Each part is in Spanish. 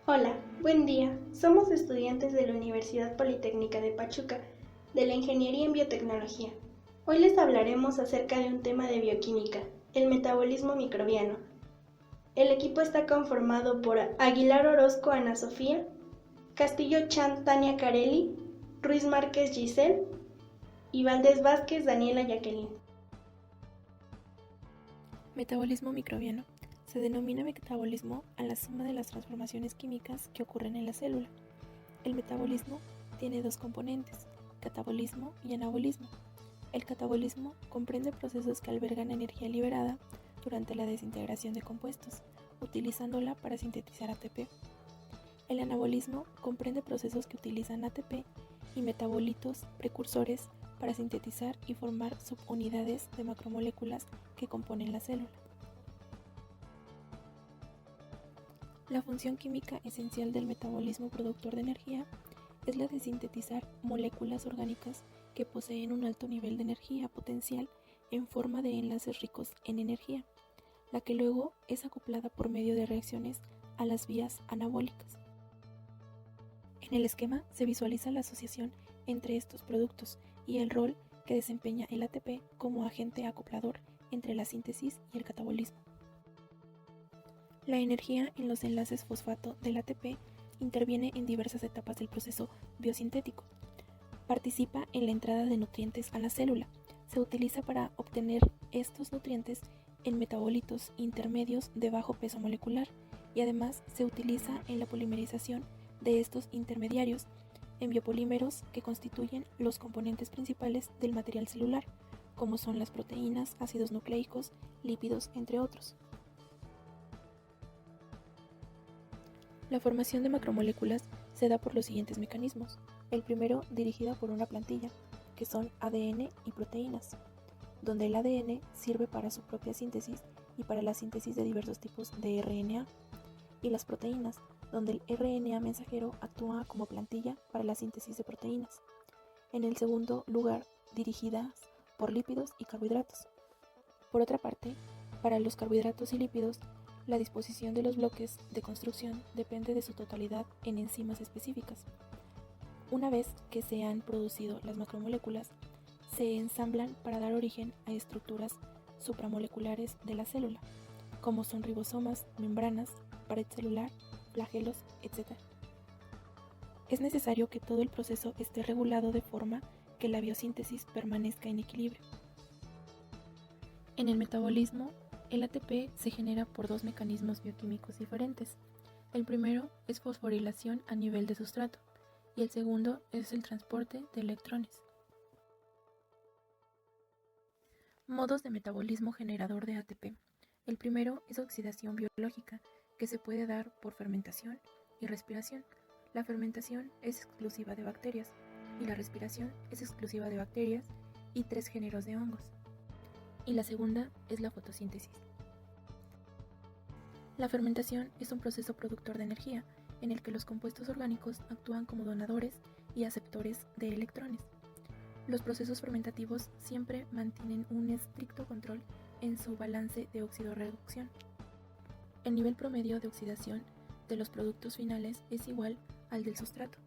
Hola, buen día. Somos estudiantes de la Universidad Politécnica de Pachuca, de la Ingeniería en Biotecnología. Hoy les hablaremos acerca de un tema de bioquímica, el metabolismo microbiano. El equipo está conformado por Aguilar Orozco Ana Sofía, Castillo Chan Tania Carelli, Ruiz Márquez Giselle y Valdés Vázquez Daniela Jacqueline. Metabolismo microbiano. Se denomina metabolismo a la suma de las transformaciones químicas que ocurren en la célula. El metabolismo tiene dos componentes, catabolismo y anabolismo. El catabolismo comprende procesos que albergan energía liberada durante la desintegración de compuestos, utilizándola para sintetizar ATP. El anabolismo comprende procesos que utilizan ATP y metabolitos precursores para sintetizar y formar subunidades de macromoléculas que componen la célula. La función química esencial del metabolismo productor de energía es la de sintetizar moléculas orgánicas que poseen un alto nivel de energía potencial en forma de enlaces ricos en energía, la que luego es acoplada por medio de reacciones a las vías anabólicas. En el esquema se visualiza la asociación entre estos productos y el rol que desempeña el ATP como agente acoplador entre la síntesis y el catabolismo. La energía en los enlaces fosfato del ATP interviene en diversas etapas del proceso biosintético. Participa en la entrada de nutrientes a la célula. Se utiliza para obtener estos nutrientes en metabolitos intermedios de bajo peso molecular y además se utiliza en la polimerización de estos intermediarios en biopolímeros que constituyen los componentes principales del material celular, como son las proteínas, ácidos nucleicos, lípidos, entre otros. La formación de macromoléculas se da por los siguientes mecanismos. El primero, dirigida por una plantilla, que son ADN y proteínas, donde el ADN sirve para su propia síntesis y para la síntesis de diversos tipos de RNA, y las proteínas, donde el RNA mensajero actúa como plantilla para la síntesis de proteínas. En el segundo lugar, dirigidas por lípidos y carbohidratos. Por otra parte, para los carbohidratos y lípidos, la disposición de los bloques de construcción depende de su totalidad en enzimas específicas. Una vez que se han producido las macromoléculas, se ensamblan para dar origen a estructuras supramoleculares de la célula, como son ribosomas, membranas, pared celular, flagelos, etc. Es necesario que todo el proceso esté regulado de forma que la biosíntesis permanezca en equilibrio. En el metabolismo, el ATP se genera por dos mecanismos bioquímicos diferentes. El primero es fosforilación a nivel de sustrato y el segundo es el transporte de electrones. Modos de metabolismo generador de ATP. El primero es oxidación biológica, que se puede dar por fermentación y respiración. La fermentación es exclusiva de bacterias y la respiración es exclusiva de bacterias y 3 géneros de hongos. Y la segunda es la fotosíntesis. La fermentación es un proceso productor de energía en el que los compuestos orgánicos actúan como donadores y aceptores de electrones. Los procesos fermentativos siempre mantienen un estricto control en su balance de óxido-reducción. El nivel promedio de oxidación de los productos finales es igual al del sustrato.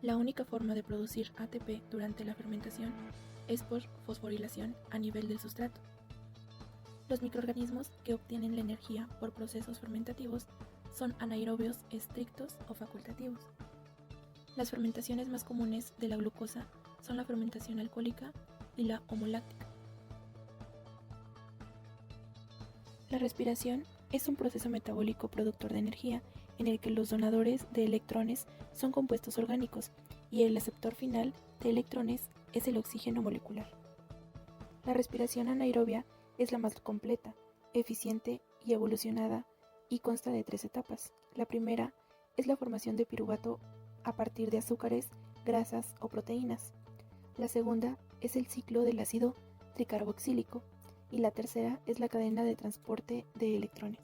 La única forma de producir ATP durante la fermentación es por fosforilación a nivel del sustrato. Los microorganismos que obtienen la energía por procesos fermentativos son anaerobios estrictos o facultativos. Las fermentaciones más comunes de la glucosa son la fermentación alcohólica y la homoláctica. La respiración es un proceso metabólico productor de energía en el que los donadores de electrones son compuestos orgánicos y el aceptor final de electrones es el oxígeno molecular. La respiración anaerobia es la más completa, eficiente y evolucionada y consta de 3 etapas. La primera es la formación de piruvato a partir de azúcares, grasas o proteínas. La segunda es el ciclo del ácido tricarboxílico y la tercera es la cadena de transporte de electrones.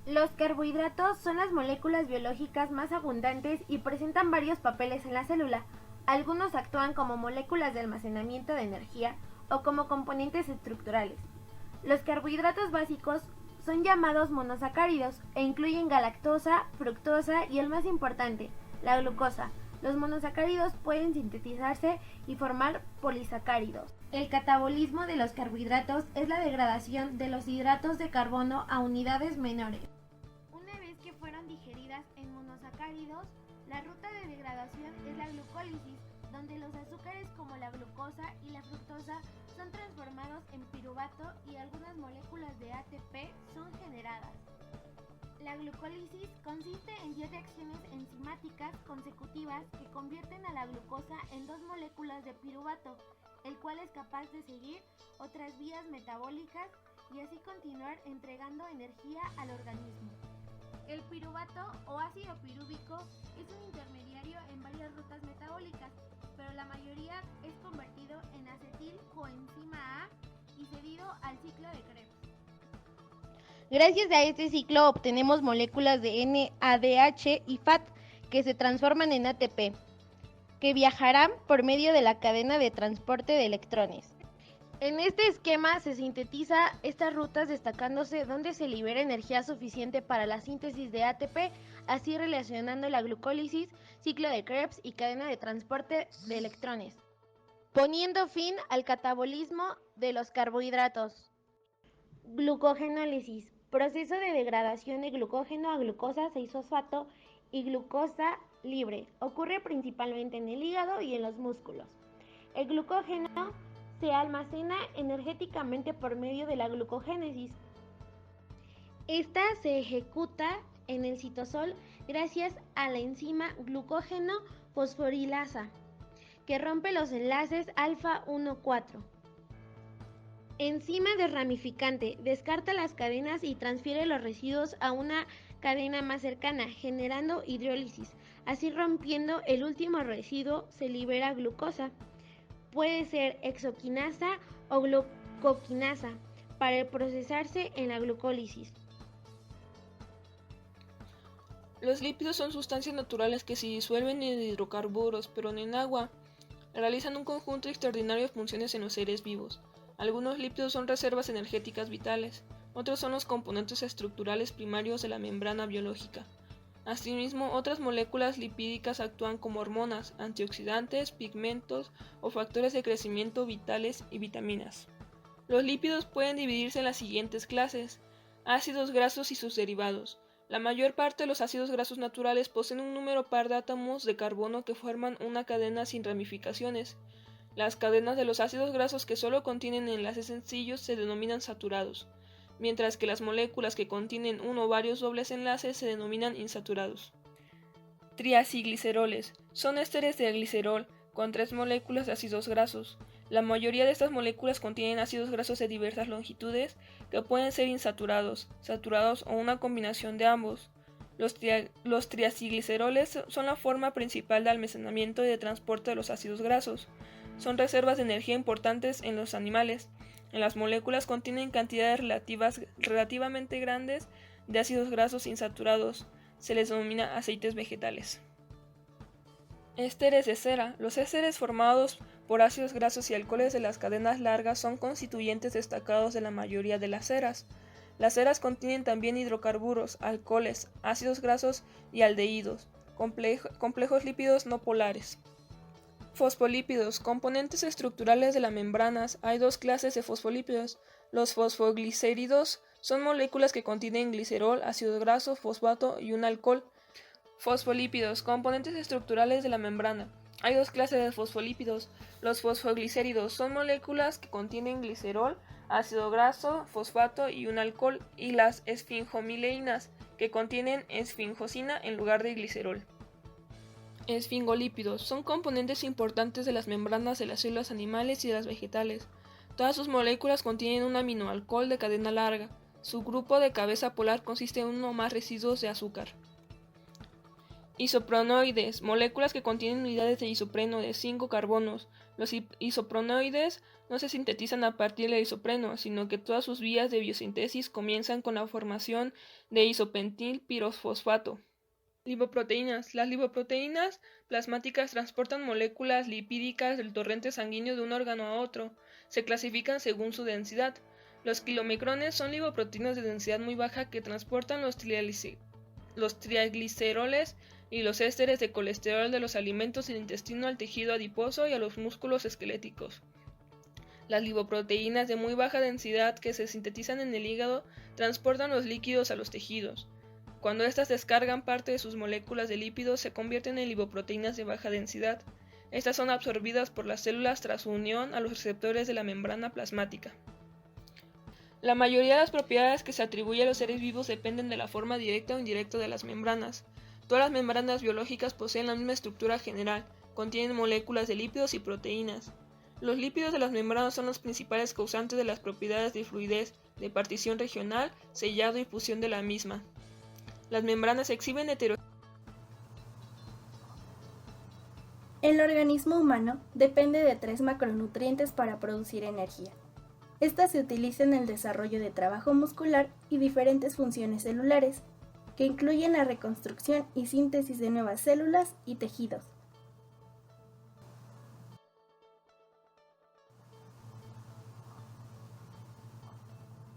Los carbohidratos son las moléculas biológicas más abundantes y presentan varios papeles en la célula. Algunos actúan como moléculas de almacenamiento de energía o como componentes estructurales. Los carbohidratos básicos son llamados monosacáridos e incluyen galactosa, fructosa y el más importante, la glucosa. Los monosacáridos pueden sintetizarse y formar polisacáridos. El catabolismo de los carbohidratos es la degradación de los hidratos de carbono a unidades menores. Una vez que fueron digeridas en monosacáridos, la ruta de degradación es la glucólisis, donde los azúcares como la glucosa y la fructosa son transformados en piruvato y algunas moléculas de ATP son generadas. La glucólisis consiste en 10 reacciones enzimáticas consecutivas que convierten a la glucosa en 2 moléculas de piruvato, el cual es capaz de seguir otras vías metabólicas y así continuar entregando energía al organismo. El piruvato o ácido pirúvico es un intermediario en varias rutas metabólicas, pero la mayoría es convertido en acetil coenzima A y cedido al ciclo de Krebs. Gracias a este ciclo obtenemos moléculas de NADH y FAT que se transforman en ATP, que viajarán por medio de la cadena de transporte de electrones. En este esquema se sintetiza estas rutas destacándose dónde se libera energía suficiente para la síntesis de ATP, así relacionando la glucólisis, ciclo de Krebs y cadena de transporte de electrones, poniendo fin al catabolismo de los carbohidratos. Glucogenólisis, proceso de degradación de glucógeno a glucosa 6-fosfato y glucosa libre. Ocurre principalmente en el hígado y en los músculos. El glucógeno se almacena energéticamente por medio de la glucogénesis. Esta se ejecuta en el citosol gracias a la enzima glucógeno fosforilasa, que rompe los enlaces alfa 1,4. Enzima desramificante, descarta las cadenas y transfiere los residuos a una cadena más cercana, generando hidrólisis. Así rompiendo el último residuo se libera glucosa. Puede ser hexoquinasa o glucoquinasa para procesarse en la glucólisis. Los lípidos son sustancias naturales que se disuelven en hidrocarburos, pero no en agua. Realizan un conjunto de extraordinarias funciones en los seres vivos. Algunos lípidos son reservas energéticas vitales, otros son los componentes estructurales primarios de la membrana biológica. Asimismo, otras moléculas lipídicas actúan como hormonas, antioxidantes, pigmentos o factores de crecimiento vitales y vitaminas. Los lípidos pueden dividirse en las siguientes clases: ácidos grasos y sus derivados. La mayor parte de los ácidos grasos naturales poseen un número par de átomos de carbono que forman una cadena sin ramificaciones. Las cadenas de los ácidos grasos que solo contienen enlaces sencillos se denominan saturados, mientras que las moléculas que contienen uno o varios dobles enlaces se denominan insaturados. Triacilgliceroles son ésteres de glicerol con 3 moléculas de ácidos grasos. La mayoría de estas moléculas contienen ácidos grasos de diversas longitudes que pueden ser insaturados, saturados o una combinación de ambos. Los triacilgliceroles son la forma principal de almacenamiento y de transporte de los ácidos grasos. Son reservas de energía importantes en los animales. En las moléculas contienen cantidades relativamente grandes de ácidos grasos insaturados. Se les denomina aceites vegetales. Ésteres de cera. Los ésteres formados por ácidos grasos y alcoholes de las cadenas largas son constituyentes destacados de la mayoría de las ceras. Las ceras contienen también hidrocarburos, alcoholes, ácidos grasos y aldehídos, complejos lípidos no polares. Fosfolípidos, componentes estructurales de las membranas. Hay 2 clases de fosfolípidos. Los fosfoglicéridos son moléculas que contienen glicerol, ácido graso, fosfato y un alcohol. Fosfolípidos, componentes estructurales de la membrana. Hay 2 clases de fosfolípidos. Los fosfoglicéridos son moléculas que contienen glicerol, ácido graso, fosfato y un alcohol, y las esfingomileinas, que contienen esfingosina en lugar de glicerol. Esfingolípidos son componentes importantes de las membranas de las células animales y de las vegetales. Todas sus moléculas contienen un aminoalcohol de cadena larga. Su grupo de cabeza polar consiste en uno o más residuos de azúcar. Isopronoides, moléculas que contienen unidades de isopreno de 5 carbonos. Los isopronoides no se sintetizan a partir del isopreno, sino que todas sus vías de biosíntesis comienzan con la formación de isopentil pirofosfato. Lipoproteínas. Las lipoproteínas plasmáticas transportan moléculas lipídicas del torrente sanguíneo de un órgano a otro. Se clasifican según su densidad. Los kilomicrones son lipoproteínas de densidad muy baja que transportan los trigliceroles y los ésteres de colesterol de los alimentos del intestino al tejido adiposo y a los músculos esqueléticos. Las lipoproteínas de muy baja densidad que se sintetizan en el hígado transportan los líquidos a los tejidos. Cuando éstas descargan parte de sus moléculas de lípidos, se convierten en lipoproteínas de baja densidad. Estas son absorbidas por las células tras su unión a los receptores de la membrana plasmática. La mayoría de las propiedades que se atribuyen a los seres vivos dependen de la forma directa o indirecta de las membranas. Todas las membranas biológicas poseen la misma estructura general, contienen moléculas de lípidos y proteínas. Los lípidos de las membranas son los principales causantes de las propiedades de fluidez, de partición regional, sellado y fusión de la misma. Las membranas exhiben heterogeneidad. El organismo humano depende de 3 macronutrientes para producir energía. Estas se utilizan en el desarrollo de trabajo muscular y diferentes funciones celulares, que incluyen la reconstrucción y síntesis de nuevas células y tejidos.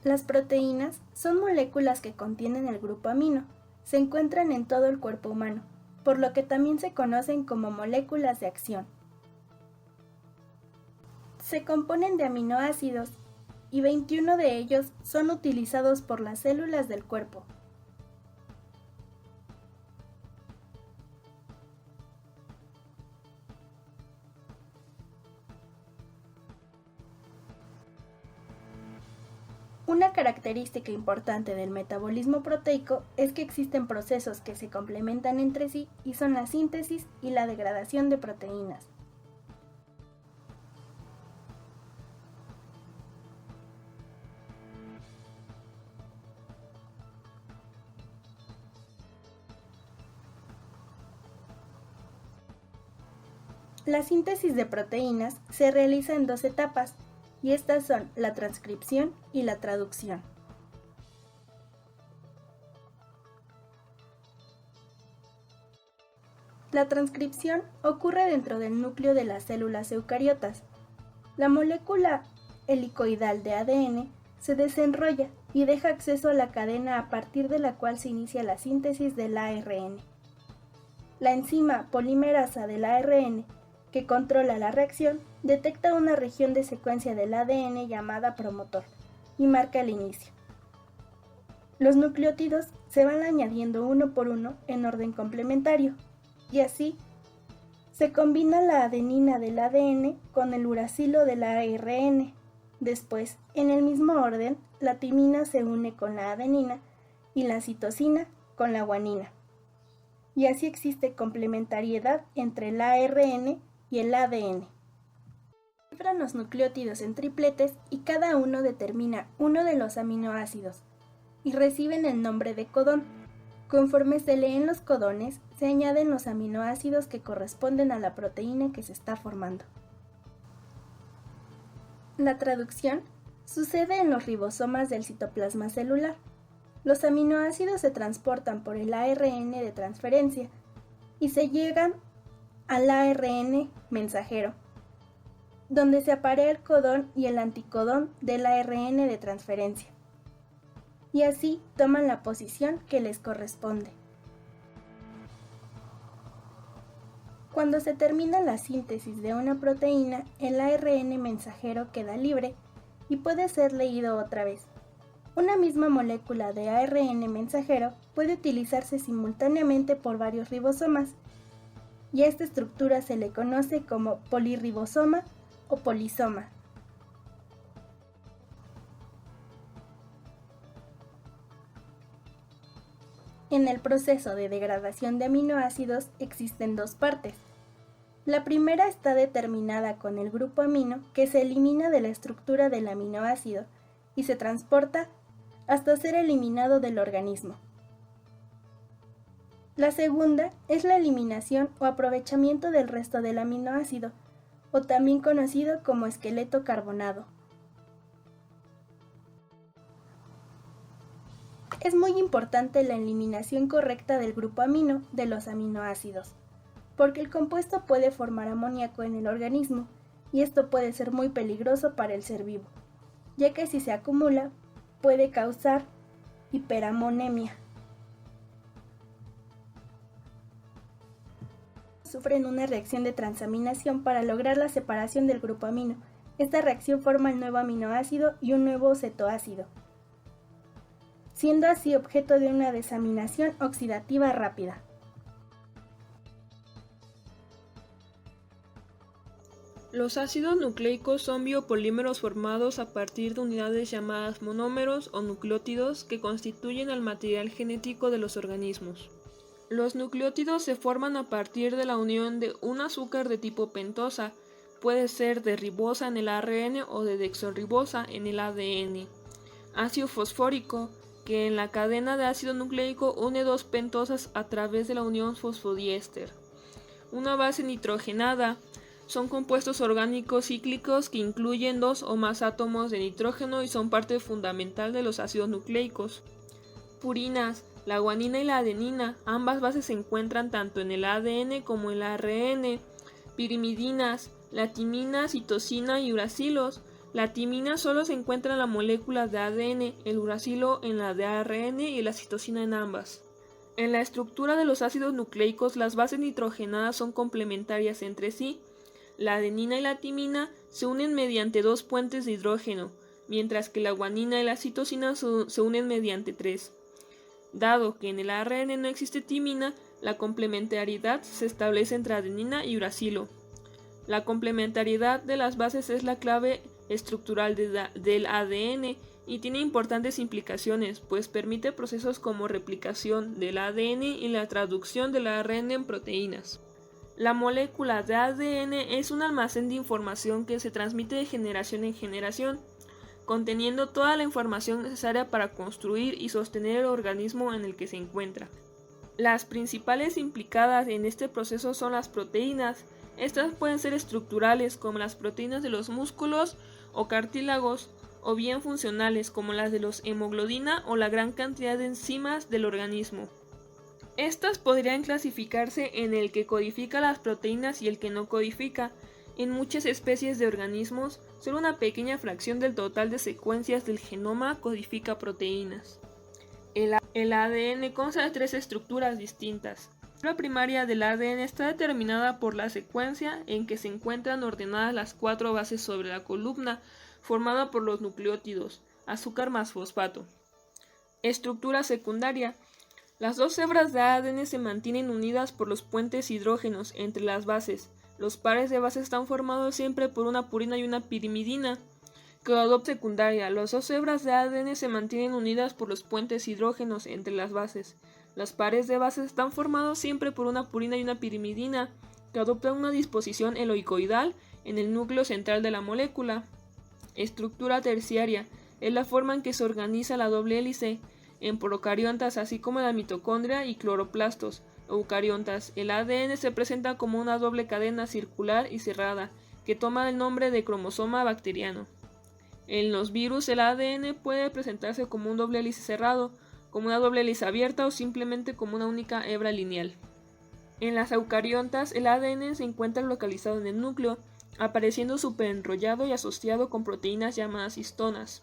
Las proteínas son moléculas que contienen el grupo amino. Se encuentran en todo el cuerpo humano, por lo que también se conocen como moléculas de acción. Se componen de aminoácidos y 21 de ellos son utilizados por las células del cuerpo. Una característica importante del metabolismo proteico es que existen procesos que se complementan entre sí y son la síntesis y la degradación de proteínas. La síntesis de proteínas se realiza en 2 etapas, y estas son la transcripción y la traducción. La transcripción ocurre dentro del núcleo de las células eucariotas. La molécula helicoidal de ADN se desenrolla y deja acceso a la cadena a partir de la cual se inicia la síntesis del ARN. La enzima polimerasa del ARN, que controla la reacción, detecta una región de secuencia del ADN llamada promotor y marca el inicio. Los nucleótidos se van añadiendo uno por uno en orden complementario, y así se combina la adenina del ADN con el uracilo del ARN. Después, en el mismo orden, la timina se une con la adenina y la citosina con la guanina. Y así existe complementariedad entre el ARN y el ADN. Cifran los nucleótidos en tripletes y cada uno determina uno de los aminoácidos y reciben el nombre de codón. Conforme se leen los codones, se añaden los aminoácidos que corresponden a la proteína que se está formando. La traducción sucede en los ribosomas del citoplasma celular. Los aminoácidos se transportan por el ARN de transferencia y se llegan al ARN mensajero, donde se aparea el codón y el anticodón del ARN de transferencia, y así toman la posición que les corresponde. Cuando se termina la síntesis de una proteína, el ARN mensajero queda libre y puede ser leído otra vez. Una misma molécula de ARN mensajero puede utilizarse simultáneamente por varios ribosomas, y a esta estructura se le conoce como polirribosoma o polisoma. En el proceso de degradación de aminoácidos existen 2 partes. La primera está determinada con el grupo amino, que se elimina de la estructura del aminoácido y se transporta hasta ser eliminado del organismo. La segunda es la eliminación o aprovechamiento del resto del aminoácido, o también conocido como esqueleto carbonado. Es muy importante la eliminación correcta del grupo amino de los aminoácidos, porque el compuesto puede formar amoníaco en el organismo, y esto puede ser muy peligroso para el ser vivo. ya que si se acumula puede causar hiperamonemia. Sufren una reacción de transaminación para lograr la separación del grupo amino. Esta reacción forma el nuevo aminoácido y un nuevo cetoácido, siendo así objeto de una desaminación oxidativa rápida. Los ácidos nucleicos son biopolímeros formados a partir de unidades llamadas monómeros o nucleótidos que constituyen el material genético de los organismos. Los nucleótidos se forman a partir de la unión de un azúcar de tipo pentosa, puede ser de ribosa en el ARN o de dexorribosa en el ADN. Ácido fosfórico, que en la cadena de ácido nucleico une dos pentosas a través de la unión fosfodiéster. Una base nitrogenada. Son compuestos orgánicos cíclicos que incluyen dos o más átomos de nitrógeno y son parte fundamental de los ácidos nucleicos. Purinas. La guanina y la adenina, ambas bases se encuentran tanto en el ADN como en el ARN. Pirimidinas, la timina, citosina y uracilos. La timina solo se encuentra en la molécula de ADN, el uracilo en la de ARN y la citosina en ambas. En la estructura de los ácidos nucleicos, las bases nitrogenadas son complementarias entre sí. La adenina y la timina se unen mediante dos puentes de hidrógeno, mientras que la guanina y la citosina se unen mediante tres. Dado que en el ARN no existe timina, la complementariedad se establece entre adenina y uracilo. La complementariedad de las bases es la clave estructural del ADN y tiene importantes implicaciones, pues permite procesos como replicación del ADN y la traducción del ARN en proteínas. La molécula de ADN es un almacén de información que se transmite de generación en generación, conteniendo toda la información necesaria para construir y sostener el organismo en el que se encuentra. Las principales implicadas en este proceso son las proteínas. Estas pueden ser estructurales, como las proteínas de los músculos o cartílagos, o bien funcionales, como las de los hemoglobina o la gran cantidad de enzimas del organismo. Estas podrían clasificarse en el que codifica las proteínas y el que no codifica. En muchas especies de organismos, solo una pequeña fracción del total de secuencias del genoma codifica proteínas. El ADN consta de tres estructuras distintas. La primaria del ADN está determinada por la secuencia en que se encuentran ordenadas las cuatro bases sobre la columna, formada por los nucleótidos, azúcar más fosfato. Estructura secundaria. Las dos hebras de ADN se mantienen unidas por los puentes hidrógenos entre las bases. Los pares de bases están formados siempre por una purina y una pirimidina. Coadopción secundaria. Las dos hebras de ADN se mantienen unidas por los puentes hidrógenos entre las bases. Los pares de bases están formados siempre por una purina y una pirimidina, que adoptan una disposición helicoidal en el núcleo central de la molécula. Estructura terciaria. Es la forma en que se organiza la doble hélice en procariontas, así como en la mitocondria y cloroplastos. Eucariontas. El ADN se presenta como una doble cadena circular y cerrada, que toma el nombre de cromosoma bacteriano. En los virus, el ADN puede presentarse como un doble hélice cerrado, como una doble hélice abierta o simplemente como una única hebra lineal. En las eucariontas, el ADN se encuentra localizado en el núcleo, apareciendo superenrollado y asociado con proteínas llamadas histonas.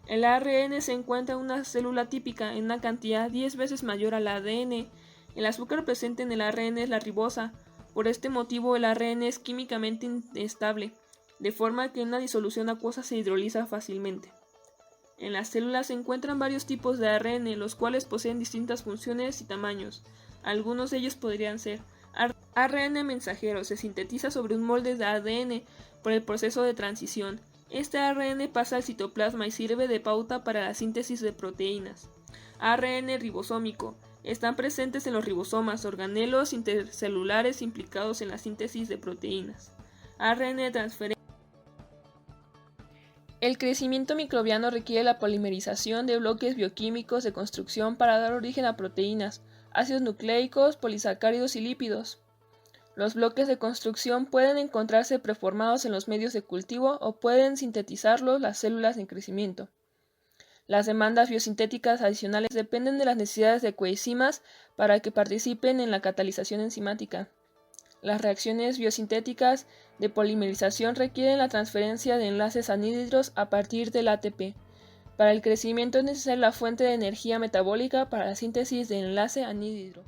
El ARN se encuentra en una célula típica en una cantidad 10 veces mayor al ADN. El azúcar presente en el ARN es la ribosa. Por este motivo, el ARN es químicamente inestable, de forma que en una disolución acuosa se hidroliza fácilmente. En las células se encuentran varios tipos de ARN, los cuales poseen distintas funciones y tamaños. Algunos de ellos podrían ser ARN mensajero, se sintetiza sobre un molde de ADN por el proceso de transición. Este ARN pasa al citoplasma y sirve de pauta para la síntesis de proteínas. ARN ribosómico. Están presentes en los ribosomas, organelos intercelulares implicados en la síntesis de proteínas. ARN transferente. El crecimiento microbiano requiere la polimerización de bloques bioquímicos de construcción para dar origen a proteínas, ácidos nucleicos, polisacáridos y lípidos. Los bloques de construcción pueden encontrarse preformados en los medios de cultivo o pueden sintetizarlos las células en crecimiento. Las demandas biosintéticas adicionales dependen de las necesidades de coenzimas para que participen en la catalización enzimática. Las reacciones biosintéticas de polimerización requieren la transferencia de enlaces anhídridos a partir del ATP. Para el crecimiento es necesaria la fuente de energía metabólica para la síntesis de enlace anhídrido.